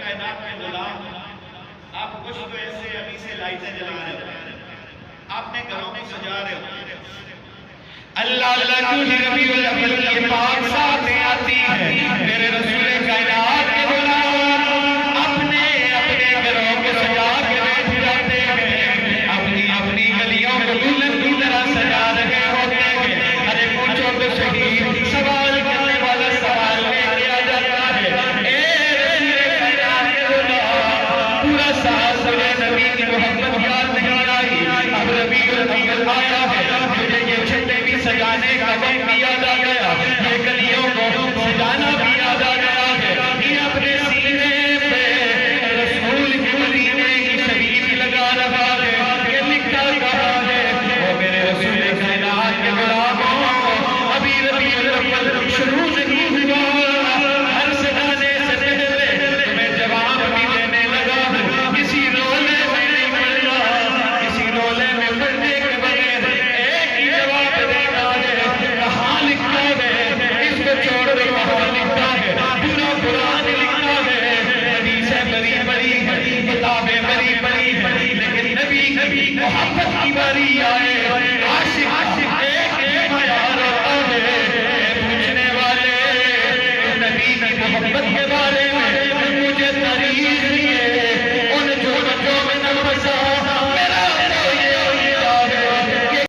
کائنات کے غلام، آپ کچھ تو ایسے ابھی سے لائٹیں جلا رہے ہو، آپ نے گھروں کو سجا رہے ہو، اللہ کی ربیع الاول کی پاک ساتھ آتی ہے، میرے رسول کائنات کے غلام اپنے گھروں کو سجا کے بیٹھ جاتے ہیں، اپنی گلیوں کو دلہن سجا رہے ہوتے ہیں۔ ارے پوچھو تو صحیح، سوال کرنے والا سوال لے کے آ جاتا ہے، اے رسول کائنات کے غلام، پورا سال مجھے نبی کی محبت یاد نہیں آئی، اب ربیع الاول آیا ہے، مجھے یہ چھٹے بھی سجانے کا وقت بھی یاد آ گیا، یہ گلیوں کو سجانا بھی یاد آ گیا ہے، یہ اپنے سینے پہ رسول کے مدینے کی شریف لگا رہا ہے، یہ لکھا کہا ہے، وہ میرے رسول کائنات کے غلاموں، ابھی ربیع الاول شروع نہیں ہوا، ہر سجانے سے پہلے تمہیں جواب بھی دینے لگا ہوں، کسی رولے میں نہیں پڑھنا، کسی رولے میں پڑھنے کے بغیر ایک ہی جواب دینا ہے، کہاں لکھا ہے، اس کو چھوڑ دے کہاں لکھا ہے، پورا قرآن لکھا ہے، حدیثیں بڑی بڑی ہیں، کتابیں بڑی بڑی ہیں، لیکن نبی محبت کی باری آئے، عاشق ایک معیار ہوتا ہے، پوچھنے والے نبی کی محبت کے بارے